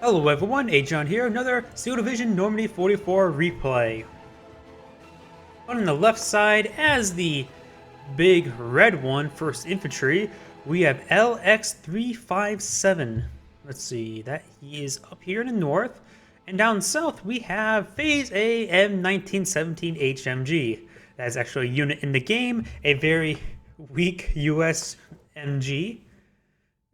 Hello everyone, Agion here, another Steel Division Normandy 44 replay. On the left side, as the big red one, 1st Infantry, we have LX357. Let's see, that he is up here in the north. And down south, we have Phase A M1917 HMG. That is actually a unit in the game, a very weak US MG.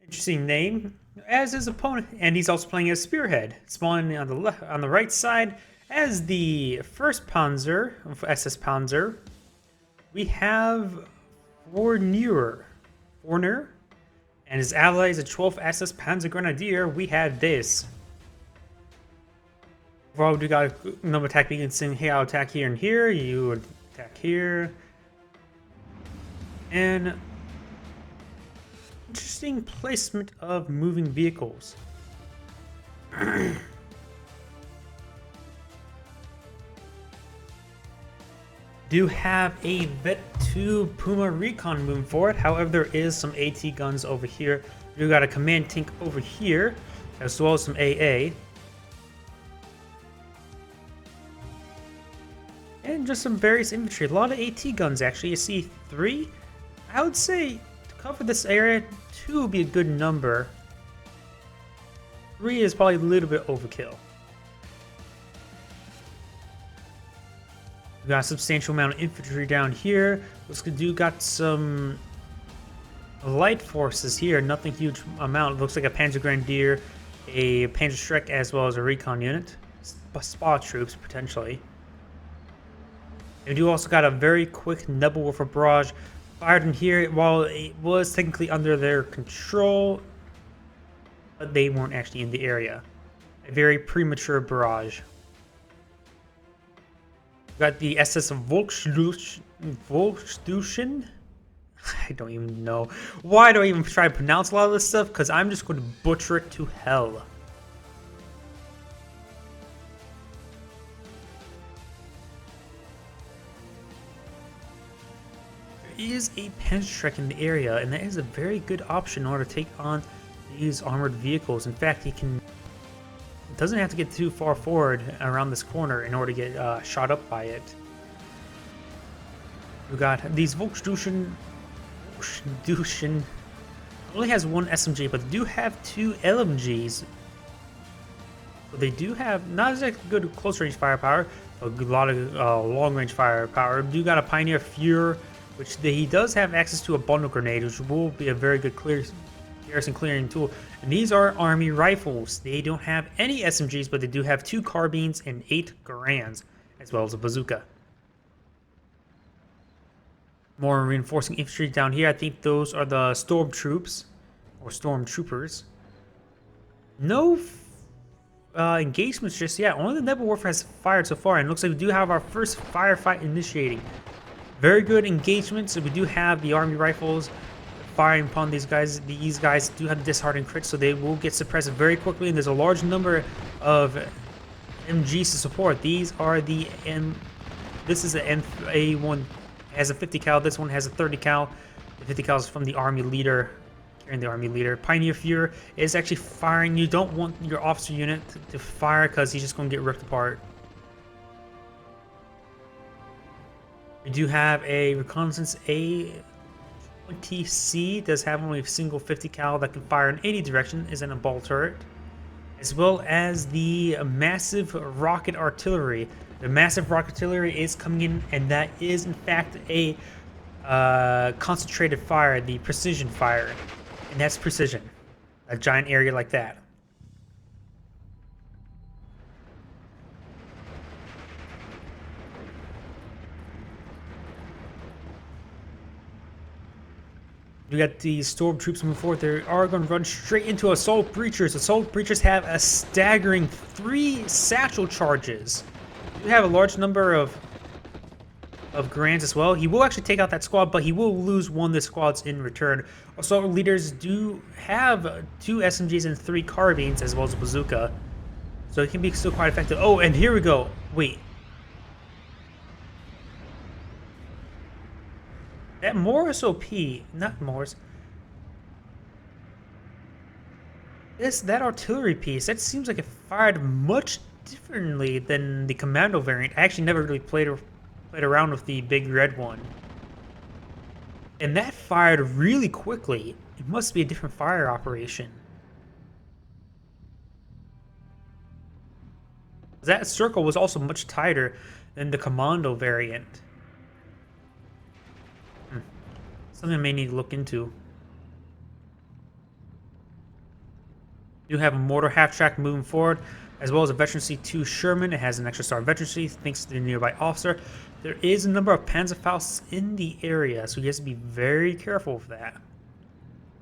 Interesting name. As his opponent, and he's also playing as Spearhead, spawning on the right side as the 1st Panzer of SS Panzer. We have Fournier, and his allies, the 12th SS Panzer Grenadier. We have this. Overall, we got a number of attack beacons saying, "Hey, I'll attack here and here. You would attack here," and interesting placement of moving vehicles. Do have a Vet 2 Puma Recon moving forward. However, there is some AT guns over here. We got a command tank over here, as well as some AA. And just some various infantry. A lot of AT guns, actually. You see 3. I would say to cover this area, 2 would be a good number. 3 is probably a little bit overkill. We got a substantial amount of infantry down here. Looks like we got some light forces here. Nothing huge amount. Looks like a Panzer Grenadier, a Panzer Schreck, as well as a recon unit. Spa troops, potentially. And we do also got a very quick Nebelwerfer barrage fired in here. While it was technically under their control, but they weren't actually in the area. A very premature barrage. We got the SS Volksduschen. I don't even know. Why do I even try to pronounce a lot of this stuff? Because I'm just going to butcher it to hell. Is a Panzerschreck in the area, and that is a very good option in order to take on these armored vehicles. In fact, he doesn't have to get too far forward around this corner in order to get shot up by it. We got these Volksduschen only has 1 SMG, but they do have 2 LMGs. So they do have not as good close range firepower, but a lot of long range firepower. We do got a Pioneer Fuhrer, which he does have access to a bundle grenade, which will be a very good garrison clearing tool. And these are army rifles. They don't have any SMGs, but they do have 2 carbines and 8 Garands, as well as a bazooka. More reinforcing infantry down here. I think those are the stormtroops, or stormtroopers. No engagements just yet. Only the Nebelwerfer has fired so far, and it looks like we do have our first firefight initiating. Very good engagement. So we do have the army rifles firing upon these guys. These guys do have disheartening crits, so they will get suppressed very quickly. And there's a large number of MGs to support. These are the This is the A1 has a 50 cal. This one has a 30 cal. The 50 cal is from the army leader, carrying the army leader. Pioneer Fuhrer is actually firing. You don't want your officer unit to fire because he's just going to get ripped apart. We do have a reconnaissance A20C, does have only a single 50 cal that can fire in any direction, is in a ball turret, as well as the massive rocket artillery. The massive rocket artillery is coming in, and that is in fact a concentrated fire, the precision fire, and that's precision, a giant area like that. We got these stormtroops moving forward. They are going to run straight into assault breachers. Assault breachers have a staggering 3 satchel charges. We have a large number of Garands as well. He will actually take out that squad, but he will lose 1 of the squads in return. Assault leaders do have 2 SMGs and 3 carbines, as well as a bazooka, so it can be still quite effective. Oh, and here we go. Wait. That Morris OP, not Morris. That artillery piece, that seems like it fired much differently than the commando variant. I actually never really played around with the big red one. And that fired really quickly. It must be a different fire operation. That circle was also much tighter than the commando variant. Something I may need to look into. You have a mortar half-track moving forward, as well as a Veterancy 2 Sherman. It has an extra star Veterancy thanks to the nearby officer. There is a number of Panzerfausts in the area, so he has to be very careful with that.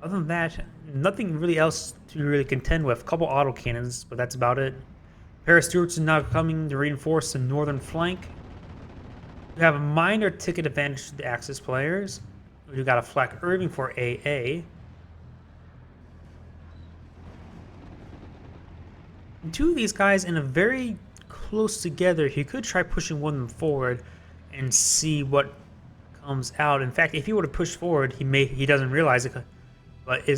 Other than that, nothing really else to really contend with. A couple autocannons, but that's about it. A pair of Stuarts are now coming to reinforce the northern flank. You have a minor ticket advantage to the Axis players. You got a Flak Irving for AA. And two of these guys in a very close together. You could try pushing one of them forward and see what comes out. In fact, if he were to push forward, he doesn't realize it, but he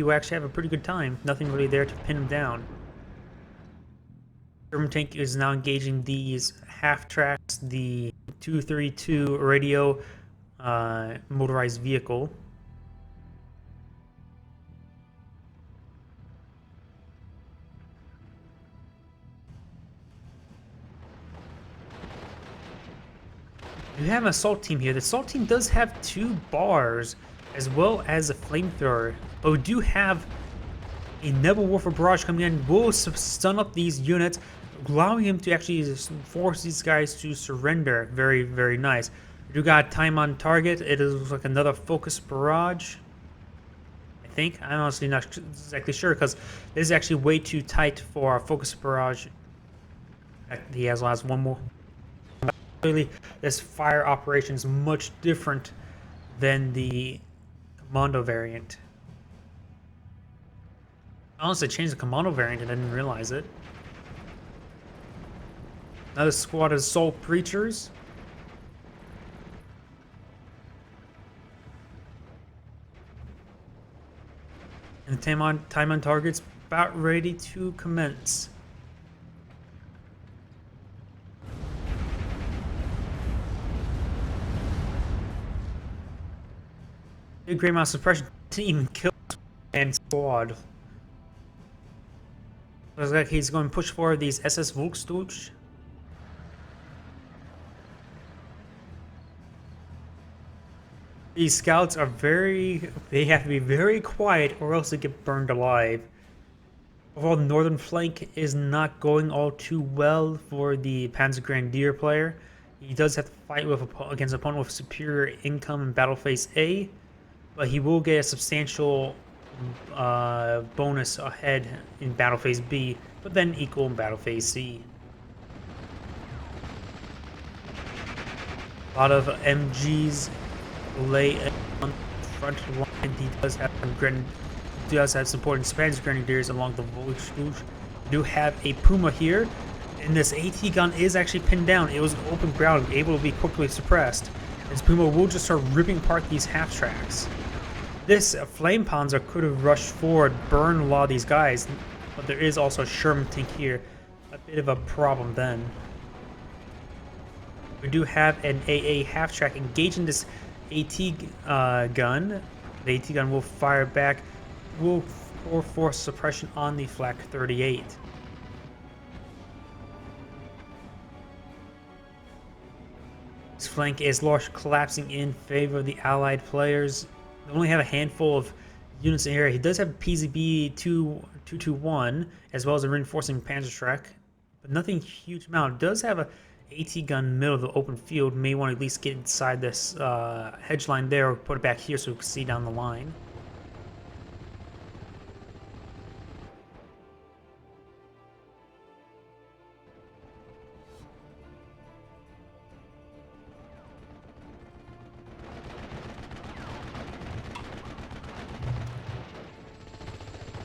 will actually have a pretty good time. Nothing really there to pin him down. German tank is now engaging these half tracks, the 232 radio motorized vehicle. You have an assault team here. The assault team does have 2 bars as well as a flamethrower, but we do have a Nebel Warfare barrage coming in. Will stun up these units, allowing him to actually force these guys to surrender. Very, very nice. We do got time on target. It is like another focus barrage, I think. I'm honestly not exactly sure because this is actually way too tight for our focus barrage. He has last one more. Clearly, this fire operation is much different than the commando variant. Honestly, changed the commando variant and I didn't realize it. Another squad of soul preachers. And time on target's about ready to commence. Big great amount of suppression didn't even kill and squad. Looks like he's going to push forward these SS Volksdeutsche. These scouts are they have to be very quiet or else they get burned alive. Overall, the northern flank is not going all too well for the Panzer Grenadier player. He does have to fight against an opponent with superior income in Battle Phase A, but he will get a substantial bonus ahead in Battle Phase B, but then equal in Battle Phase C. A lot of MGs lay on the front line. He does have support in Spanish Grenadiers along the Volksdeutsche. We do have a Puma here, and this AT gun is actually pinned down. It was open ground, able to be quickly suppressed. This Puma will just start ripping apart these half tracks. This Flame Panzer could have rushed forward, burned a lot of these guys, but there is also a Sherman tank here. A bit of a problem then. We do have an AA half track engaging this AT gun. The AT gun will fire back, will force suppression on the Flak 38. This flank is largely collapsing in favor of the Allied players. They only have a handful of units in here. He does have PZB 221 as well as a reinforcing Panzerschreck, but nothing huge amount. It does have a AT gun in the middle of the open field. May want to at least get inside this hedge line there or put it back here so we can see down the line.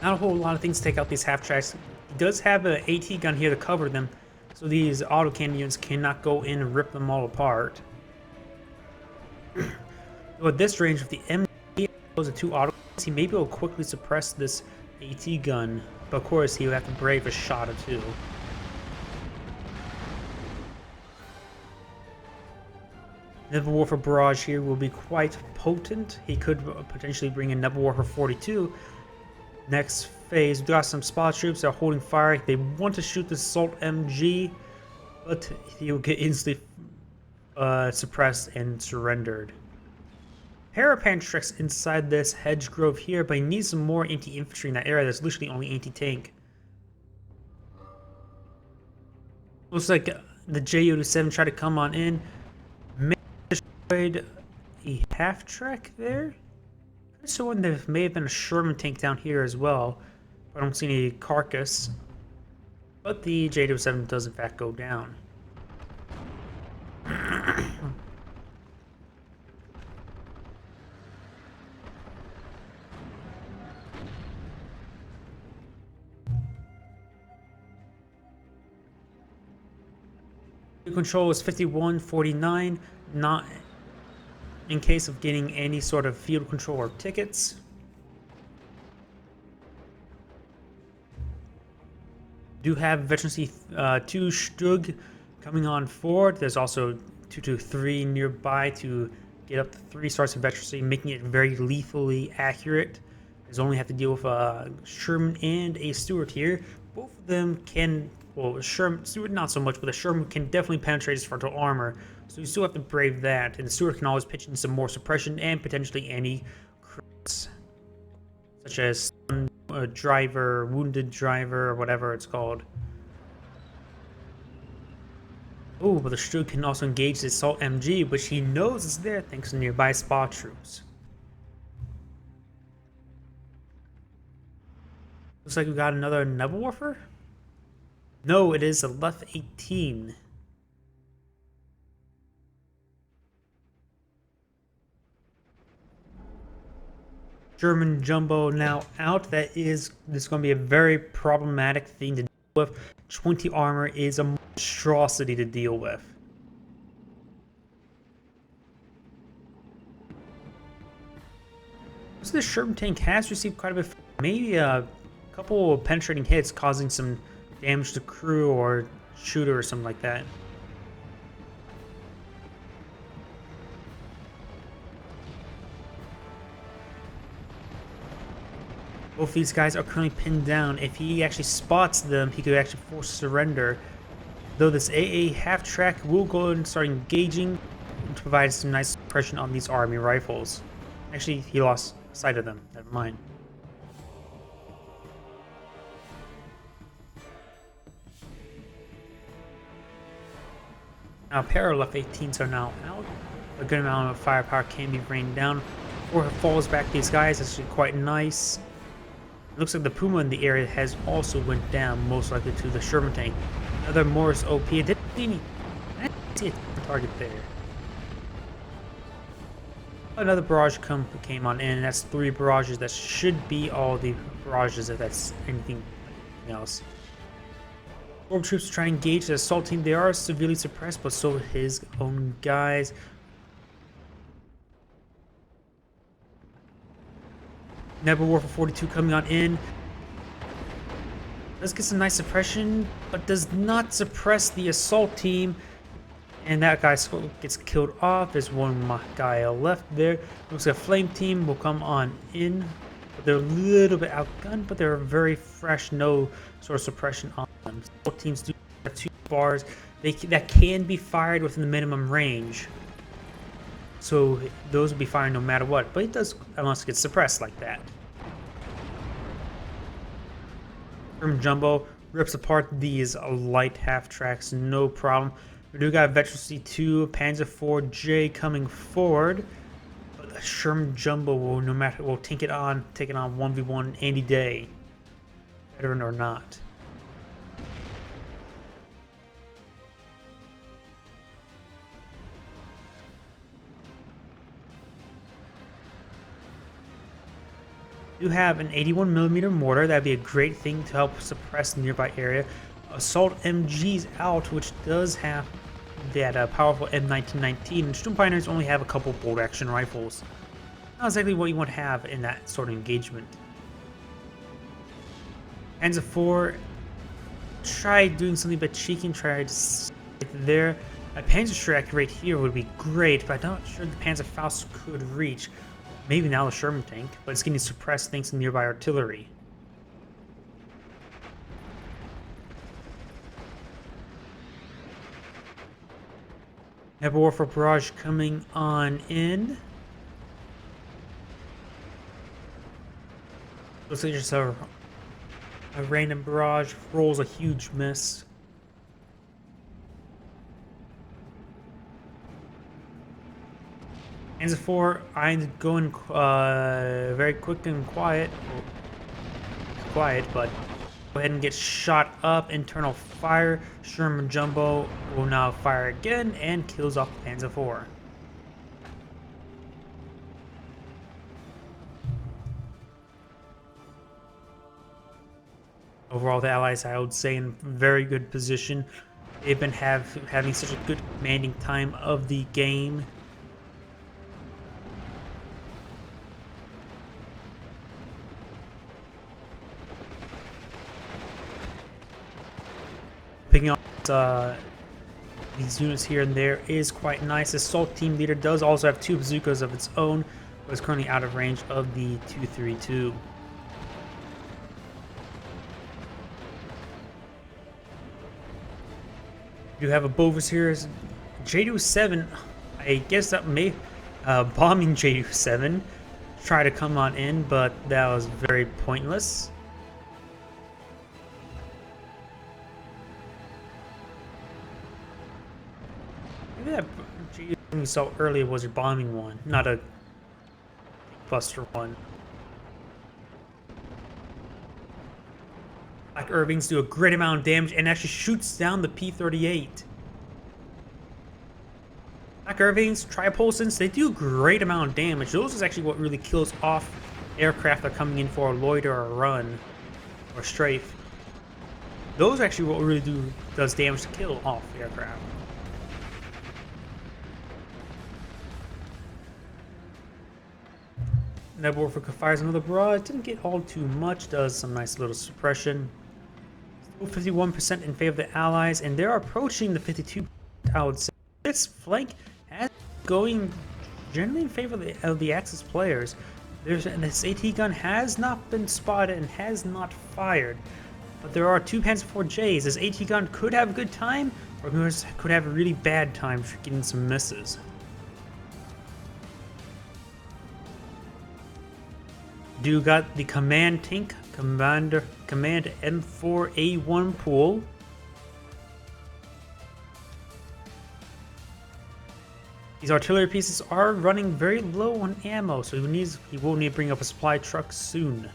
Not a whole lot of things to take out these half tracks. He does have an AT gun here to cover them, so these autocannon units cannot go in and rip them all apart. So at this range, with the MG, those are 2 autocannons, he may be able to quickly suppress this AT gun. But of course, he would have to brave a shot or two. Naval Warfare Barrage here will be quite potent. He could potentially bring in Naval Warfare 42. Next phase, we got some spot troops that are holding fire. They want to shoot the Assault MG, but he will get instantly suppressed and surrendered. Parapantrix inside this hedge grove here, but he needs some more anti-infantry in that area. That's literally only anti-tank. Looks like the J-87 tried to come on in. Destroyed a half-track there. So one there may have been a Sherman tank down here as well. I don't see any carcass. But the J-87 does in fact go down. Control is 5149, not in case of getting any sort of field control or tickets. Do have veterancy 2 Stug coming on forward. There's also 223 nearby to get up to 3 stars of veterancy, making it very lethally accurate. There's only have to deal with a Sherman and a Stuart here. Both of them can. Well, Sherman, Stuart not so much, but the Sherman can definitely penetrate his frontal armor, so you still have to brave that. And the Stuart can always pitch in some more suppression and potentially any crits, such as driver, wounded driver, or whatever it's called. Oh, but the Stuart can also engage the Assault MG, which he knows is there thanks to nearby spot troops. Looks like we got another Naval Warfare. No, it is a Left 18. German Jumbo now out. This is going to be a very problematic thing to deal with. 20 armor is a monstrosity to deal with. So the Sherman tank has received quite a bit, maybe a couple of penetrating hits causing some damage to crew or shooter or something like that. Both these guys are currently pinned down. If he actually spots them, he could actually force surrender. Though this AA half-track will go and start engaging to provide some nice suppression on these army rifles. Actually, he lost sight of them. Never mind. Now, pair of Left 18s are now out. A good amount of firepower can be rained down. Before it falls back these guys, it's actually quite nice. It looks like the Puma in the area has also went down, most likely to the Sherman tank. Another Morris OP. I didn't see a target there. Another barrage came on in, and that's 3 barrages. That should be all the barrages if that's anything else. Storm troops try to engage the assault team. They are severely suppressed, but so his own guys. Naval Warfare 42 coming on in. Does get some nice suppression, but does not suppress the assault team. And that guy gets killed off. There's one guy left there. Looks like a flame team will come on in. But they're a little bit outgunned, but they're very fresh. No sort of suppression on them. Assault teams do have 2 bars that can be fired within the minimum range. So those will be fired no matter what. But it does, unless it gets suppressed like that. German Jumbo rips apart these light half-tracks, no problem. We do got Veterancy 2, Panzer IV-J coming forward. But the Sherman Jumbo will take it on 1v1 any day. Veteran or not. You have an 81mm mortar. That'd be a great thing to help suppress the nearby area. Assault MGs out, which does have that powerful M1919. And Storm Pioneers only have a couple bolt action rifles. Not exactly what you want to have in that sort of engagement. Panzer IV tried doing something but cheeky and tried to sit there. A Panzer Strike right here would be great, but I'm not sure the Panzer Faust could reach. Maybe now the Sherman tank, but it's getting suppressed thanks to nearby artillery. Naval Warfare Barrage coming on in. Looks like just a random barrage rolls a huge miss. Panzer IV, I'm going very quick and quiet. Well, quiet, but go ahead and get shot up. Internal fire. Sherman Jumbo will now fire again and kills off Panzer IV. Overall, the Allies, I would say, in very good position. They've been having such a good commanding time of the game. Picking up these units here and there is quite nice. The Assault Team Leader does also have 2 bazookas of its own, but is currently out of range of the 232. You have a Bovis here. J27, I guess that may bombing J27 try to come on in, but that was very pointless. Maybe that J27 we saw earlier was your bombing one, not a buster one. Black Irvings do a great amount of damage and actually shoots down the P-38. Black Irvings, Tripulsons, they do a great amount of damage. Those is actually what really kills off aircraft that are coming in for a loiter or a run or strafe. Those are actually what really does damage to kill off aircraft. Naval Warfare fires another barrage. Didn't get all too much. Does some nice little suppression. Still 51% in favor of the Allies, and they're approaching the 52%. I would say this flank has going generally in favor of the Axis players. This AT gun has not been spotted and has not fired, but there are 2 Panzer IVJs. This AT gun could have a good time, or could have a really bad time for getting some misses. Do got the command tank, command M4A1 pool. These artillery pieces are running very low on ammo, so he will need to bring up a supply truck soon.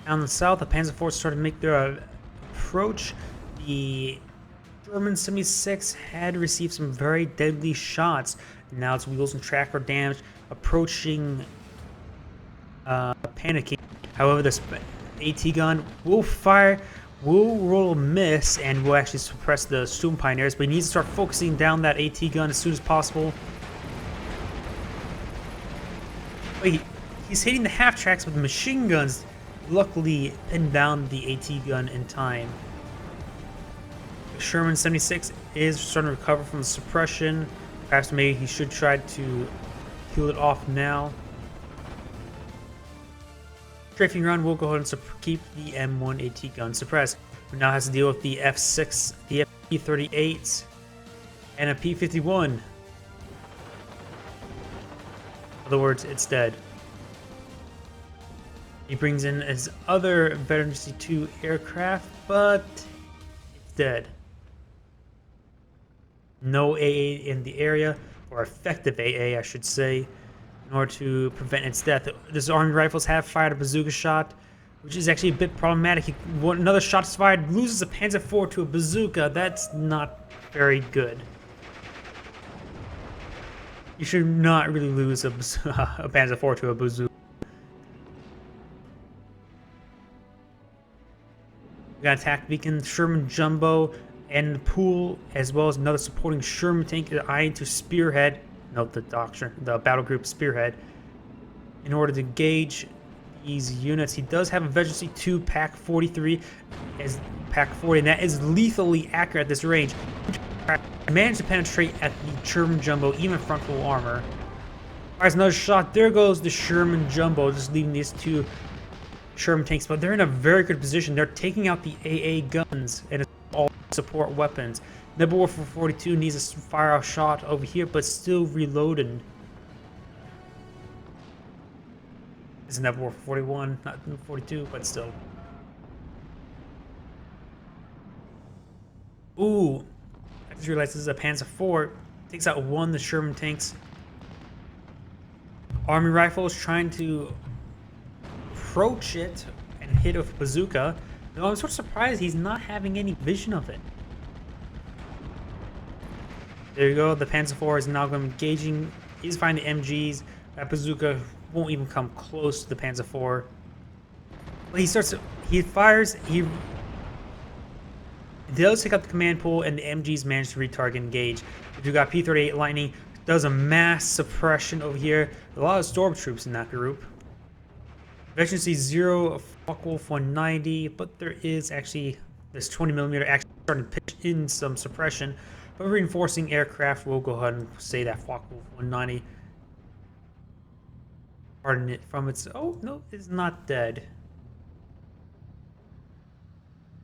Down the south, the Panzer IV started to make their approach. The German 76 had received some very deadly shots. Now its wheels and track are damaged, approaching panicking. However, this AT gun will fire, will roll a miss, and will actually suppress the Sturm Pioneers, but he needs to start focusing down that AT gun as soon as possible. Wait, he's hitting the half tracks with the machine guns. Luckily, pinned down the AT gun in time. Sherman 76 is starting to recover from the suppression. Perhaps maybe he should try to kill it off now. Strafing run will go ahead and keep the M1 AT gun suppressed. But now has to deal with the F6, the P-38, and a P-51. In other words, it's dead. He brings in his other Veteran 62 aircraft, but it's dead. No AA in the area, or effective AA, I should say, in order to prevent its death. These army rifles have fired a bazooka shot, which is actually a bit problematic. Another shot is fired, loses a Panzer IV to a bazooka. That's not very good. You should not really lose a Panzer IV to a bazooka. We got attack beacon, Sherman Jumbo, and the pool, as well as another supporting Sherman tank eyeing to spearhead. Note the doctrine, the battle group spearhead. In order to gauge these units, he does have a Veterancy 2 Pack 43 as Pack 40, and that is lethally accurate at this range. Managed to penetrate at the Sherman Jumbo, even frontal armor. Fires another shot. There goes the Sherman Jumbo, just leaving these two Sherman tanks, but they're in a very good position. They're taking out the AA guns and all support weapons. Nebel Warfare 42 needs to fire a shot over here, but still reloading. It's Nebel Warfare 41, not 42, but still. Ooh, I just realized this is a Panzer IV. Takes out one of the Sherman tanks. Army rifles trying to approach it and hit with a bazooka. Though I'm sort of surprised he's not having any vision of it. There you go. The Panzer IV is now going to be engaging. He's finding the MGs. That bazooka won't even come close to the Panzer IV. But he fires. He does take out the command pool, and the MGs manage to retarget engage. We got P-38 Lightning. Does a mass suppression over here. A lot of stormtroops in that group. Veterancy 0, Focke-Wulf 190, but there is actually this 20mm actually starting to pitch in some suppression. But reinforcing aircraft, we'll go ahead and say that Focke-Wulf 190. Pardon it from its. Oh no, it's not dead.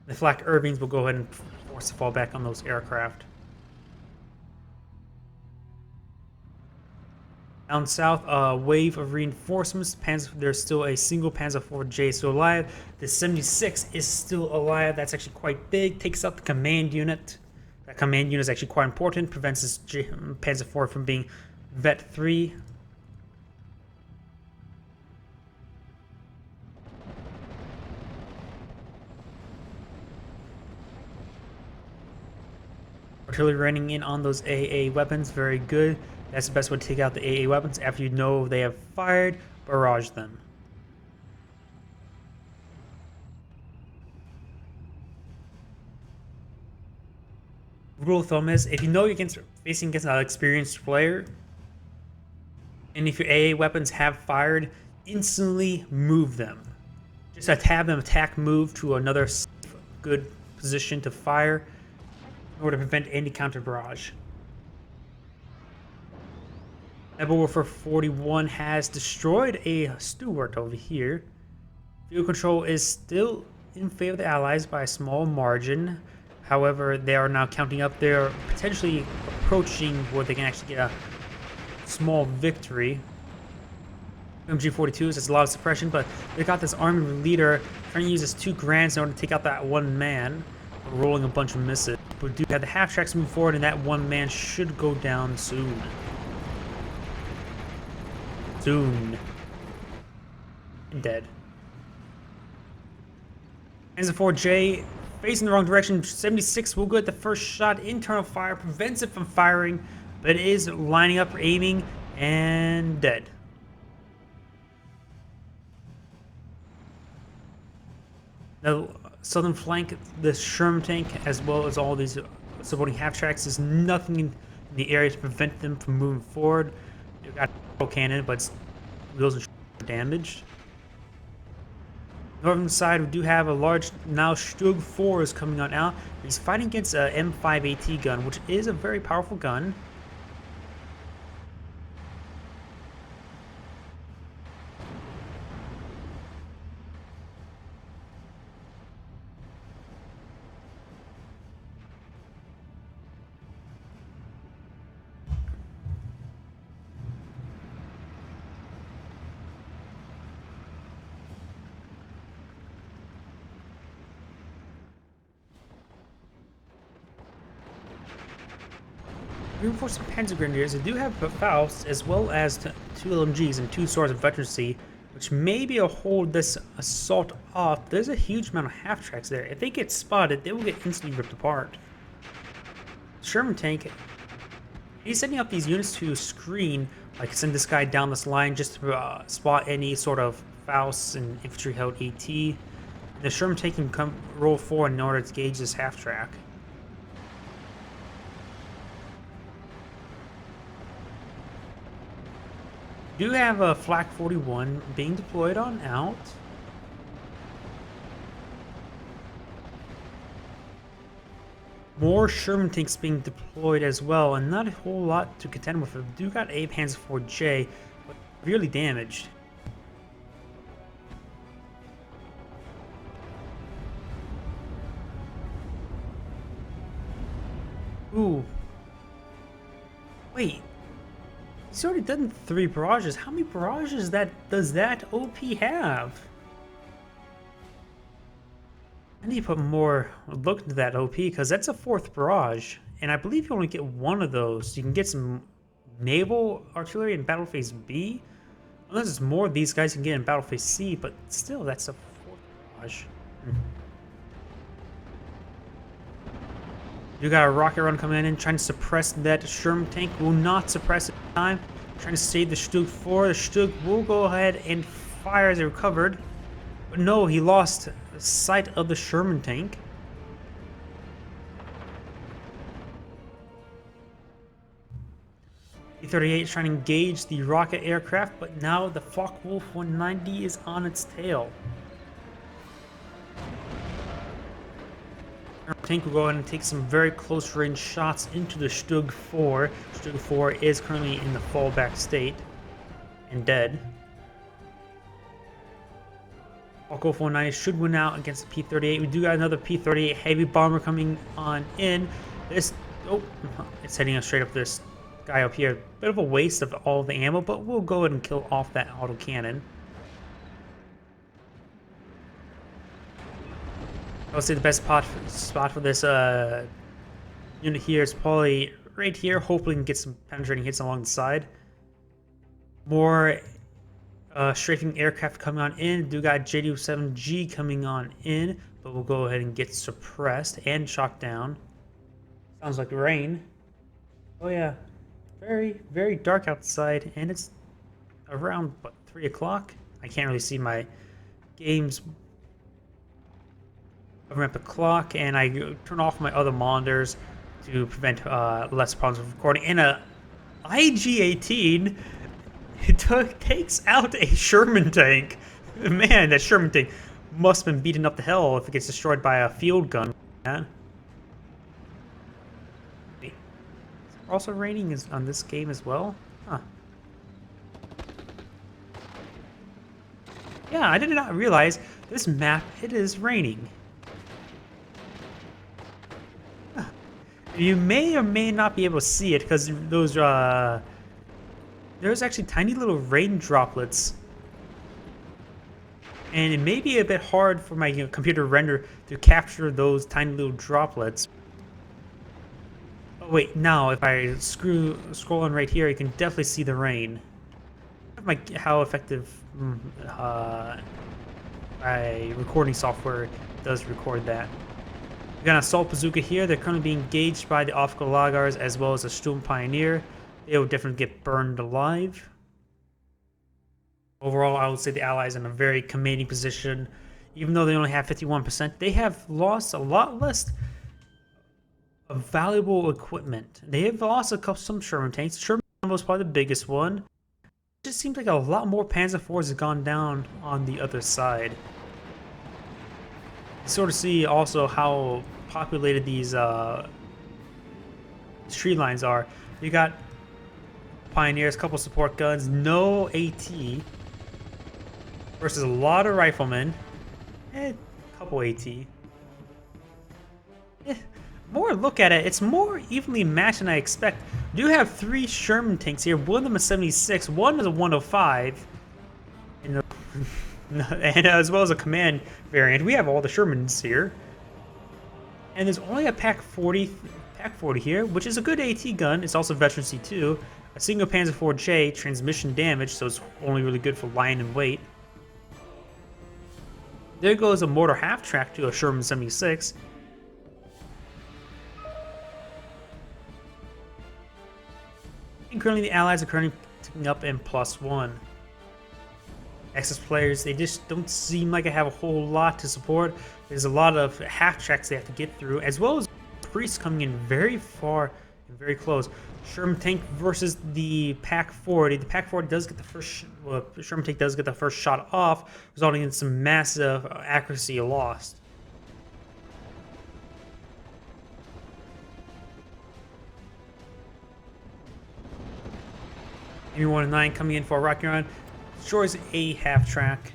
The flak Irvings will go ahead and force the fall back on those aircraft. Down south, a wave of reinforcements. There's still a single Panzer IV-J still alive. The 76 is still alive. That's actually quite big. Takes out the command unit. That command unit is actually quite important. Prevents this Panzer IV from being Vet 3. Artillery running in on those AA weapons. Very good. That's the best way to take out the AA weapons. After you know they have fired, barrage them. Rule of thumb is, if you know you're facing against an experienced player, and if your AA weapons have fired, instantly move them. Just have them attack move to another safe, good position to fire in order to prevent any counter barrage. Nebel Warfare 41 has destroyed a Stuart over here. Field control is still in favor of the Allies by a small margin. However, they are now counting up. They're potentially approaching where they can actually get a small victory. MG-42s has a lot of suppression, but they got this army leader trying to use his 2 Grands in order to take out that one man, rolling a bunch of misses. But do have the half tracks move forward, and that one man should go down soon. Soon. And dead. Panzer IV-J facing the wrong direction. 76 will get the first shot. Internal fire prevents it from firing, but it is lining up, aiming, and dead. The southern flank, the Sherman tank, as well as all these supporting half tracks, there's nothing in the area to prevent them from moving forward. They've got a cannon, but wheels are damaged. Northern side, we do have a large now Stug 4 is coming on out. He's fighting against a M5AT gun, which is a very powerful gun. Reinforcing Panzer Grenadiers, they do have Faust as well as 2 LMGs and 2 swords of veterancy, which may be able to hold this assault off. There's a huge amount of half tracks there. If they get spotted, they will get instantly ripped apart. Sherman tank He's setting up these units to screen, like send this guy down this line just to spot any sort of Faust and infantry held AT. The Sherman tank can come roll forward in order to gauge this half track. Do have a Flak 41 being deployed on out. More Sherman tanks being deployed as well, and not a whole lot to contend with. We do got a Panzer IV-J, but severely damaged. Ooh. Wait. He's already done 3 barrages. How many barrages does that OP have? I need to put more look into that OP because that's a 4th barrage. And I believe you only get 1 of those. You can get some naval artillery in Battle Phase B. Unless it's more of these guys you can get in Battle Phase C, but still, that's a 4th barrage. You got a rocket run coming in, trying to suppress that Sherman tank. Will not suppress it in time. Trying to save the Stug 4. The Stug will go ahead and fire as it recovered. But no, he lost sight of the Sherman tank. P-38 is trying to engage the rocket aircraft, but now the Focke-Wulf 190 is on its tail. Tank will go ahead and take some very close range shots into the Stug 4. Stug 4 is currently in the fallback state and dead. Focke-Wulf 190 should win out against the P-38. We do got another P-38 heavy bomber coming on in. This, oh, it's heading us straight up this guy up here. Bit of a waste of all the ammo, but we'll go ahead and kill off that autocannon. I would say the best spot for this unit here is probably right here. Hopefully we can get some penetrating hits along the side. More strafing aircraft coming on in. Do got JD-7G coming on in, but we'll go ahead and get suppressed and shot down. Sounds like rain. Oh yeah, very, very dark outside, and it's around, what, 3 o'clock? I can't really see my games. I up the clock, and I turn off my other monitors to prevent less problems with recording. And a IG-18 takes out a Sherman tank. Man, that Sherman tank must have been beaten up the hell if it gets destroyed by a field gun. Yeah. Wait, is it also raining on this game as well? Huh. Yeah, I did not realize this map, it is raining. You may or may not be able to see it because those there's actually tiny little rain droplets, and it may be a bit hard for my computer render to capture those tiny little droplets. Oh wait, now if I scroll on right here, you can definitely see the rain. How effective my recording software does record that. We got an assault bazooka here. They're currently being engaged by the Aufka Lagars as well as a Sturm Pioneer. They will definitely get burned alive. Overall, I would say the Allies are in a very commanding position. Even though they only have 51%, they have lost a lot less of valuable equipment. They have lost some Sherman tanks. Sherman was probably the biggest one. It just seems like a lot more Panzer IVs have gone down on the other side. You sort of see also how populated these tree lines are. You got Pioneers, a couple support guns, no AT, versus a lot of riflemen, a couple AT. More look at it, it's more evenly matched than I expect. We do have 3 Sherman tanks here. One of them is 76, one is a 105, and as well as a command variant. We have all the Shermans here, and there's only a Pak 40 here, which is a good AT gun. It's also veteran C2. A single Panzer IV-J, transmission damage, so it's only really good for lying in wait. There goes a mortar half-track to a Sherman 76. . And currently the allies are currently ticking up in +1. Access players, they just don't seem like I have a whole lot to support. There's a lot of half tracks they have to get through, as well as priests coming in very far and very close. Sherman tank versus the Pack 40. The Pack 40 does get the first. Well, Sherman tank does get the first shot off, resulting in some massive accuracy lost. ME-109 coming in for a rocket run, destroys a half track.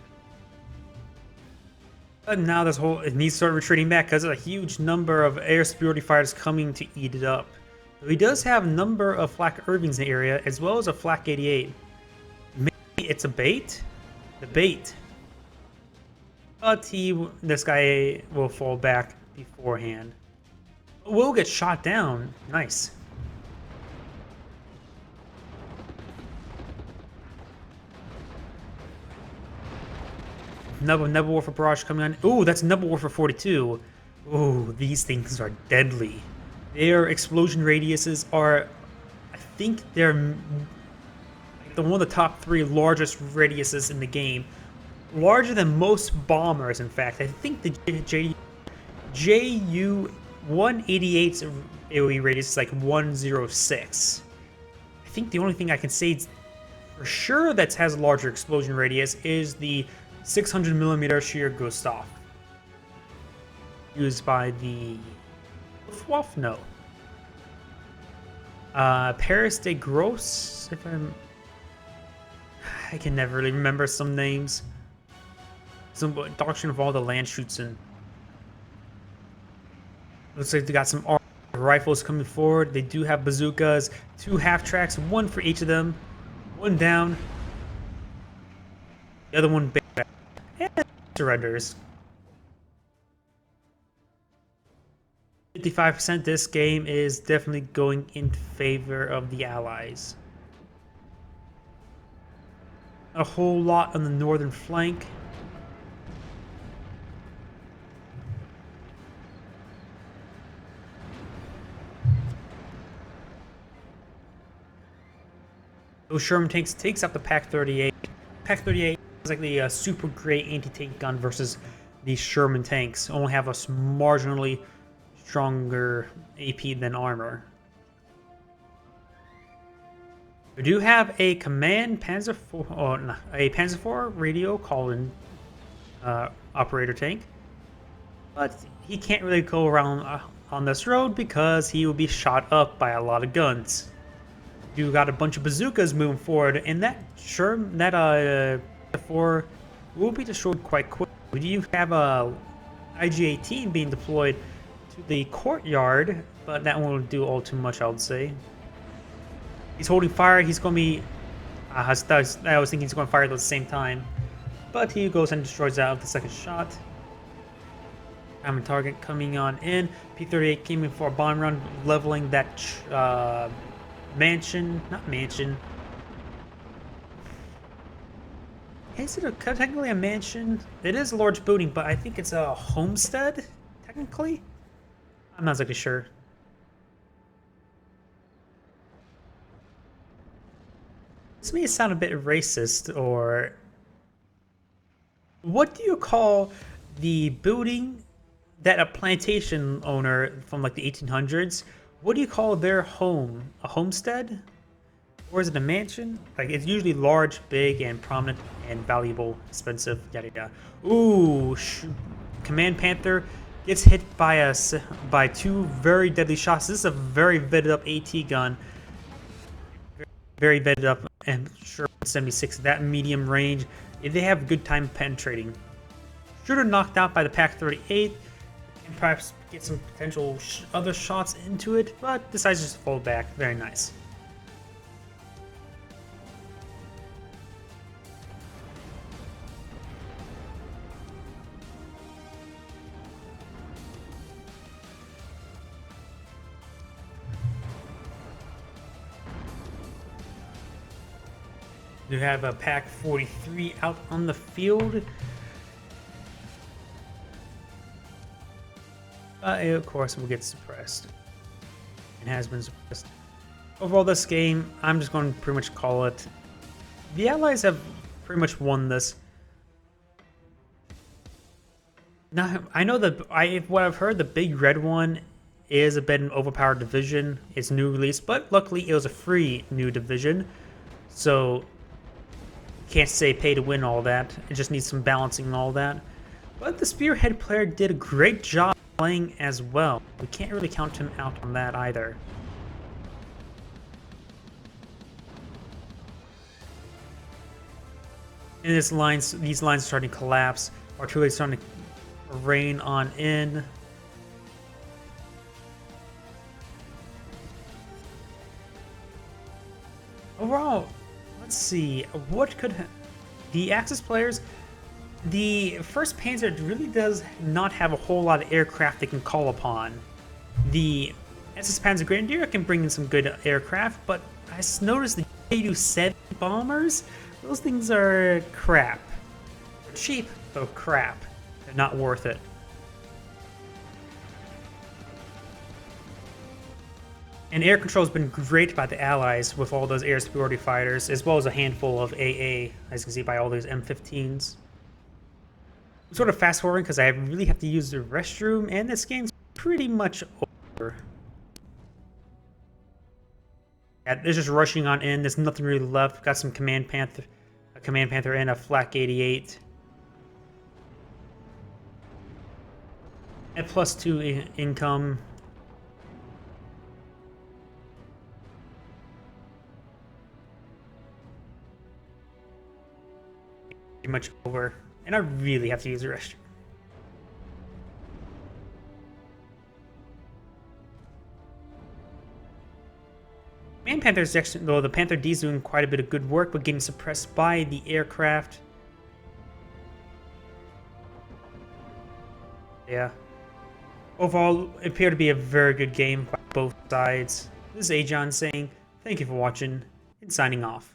But now it needs to start retreating back because there's a huge number of air superiority fighters coming to eat it up. He does have a number of Flak Irvings in the area, as well as a Flak 88. Maybe it's a bait? The bait. But this guy will fall back beforehand. Will get shot down. Nice. Nebel Warfare Barrage coming on. Ooh, that's Nebel Warfare 42. Ooh, these things are deadly. Their explosion radiuses are, I think they're one of the top 3 largest radiuses in the game. Larger than most bombers, in fact. I think the JU-188's AoE radius is like 106. I think the only thing I can say for sure that has a larger explosion radius is the 600mm Sheer Gustav, used by the Luftwaffe? No. Paris de Gros, if I can never really remember some names. Some doctrine of all the Landschützen. Looks like they got some rifles coming forward. They do have bazookas, 2 half tracks, 1 for each of them. 1 down. The other one back. And surrenders. 55%. This game is definitely going in favor of the Allies. A whole lot on the northern flank. Those Sherman tanks takes out the Pack 38. Pack 38 is like the super great anti-tank gun versus these Sherman tanks. Only have a marginally stronger AP than armor. We do have a command Panzer IV, a Panzer IV radio calling operator tank, but he can't really go around on this road because he will be shot up by a lot of guns. You got a bunch of bazookas moving forward, and that IV will be destroyed quite quick. We do have a IG-18 being deployed to the courtyard, but that won't do all too much, I would say. He's holding fire. He's going to be... I was thinking he's going to fire at the same time, but he goes and destroys that with the second shot. Common target coming on in. P-38 came in for a bomb run, leveling that mansion. Not mansion. Is it technically a mansion? It is a large building, but I think it's a homestead, technically? I'm not exactly sure. This may sound a bit racist, or... What do you call the building that a plantation owner from like the 1800s, what do you call their home? A homestead? Or is it a mansion? Like, it's usually large, big, and prominent, and valuable, expensive, yada yada. Ooh, Command Panther gets hit by 2 very deadly shots. This is a very vetted up AT gun. Very vetted up, and sure, 76, that medium range. They have a good time penetrating. Shooter knocked out by the Pack 38, and perhaps get some potential other shots into it, but decides just to fall back. Very nice. You have a Pack 43 out on the field. Of course, will get suppressed. And has been suppressed. Overall, this game, I'm just going to pretty much call it. The Allies have pretty much won this. Now, I know that what I've heard, the big red one is a bit an overpowered division. It's new release, but luckily it was a free new division, so can't say pay to win all that. It just needs some balancing and all that. But the Spearhead player did a great job playing as well. We can't really count him out on that either. And these lines are starting to collapse. Artillery is starting to rain on in. Overall, let's see. What could the Axis players? The first Panzer really does not have a whole lot of aircraft they can call upon. The SS Panzer Grenadier can bring in some good aircraft, but I noticed the Ju-7 bombers. Those things are crap. They're cheap, but crap. They're not worth it. And air control has been great by the Allies with all those air superiority fighters, as well as a handful of AA, as you can see by all those M15s. I'm sort of fast forwarding because I really have to use the restroom, and this game's pretty much over. Yeah, they're just rushing on in. There's nothing really left. Got some a Command Panther and a Flak 88. At +2 income. Pretty much over. And I really have to use the restroom. Man Panther's actually, though the Panther D is doing quite a bit of good work, but getting suppressed by the aircraft. Yeah. Overall, it appeared to be a very good game by both sides. This is Agion saying, thank you for watching, and signing off.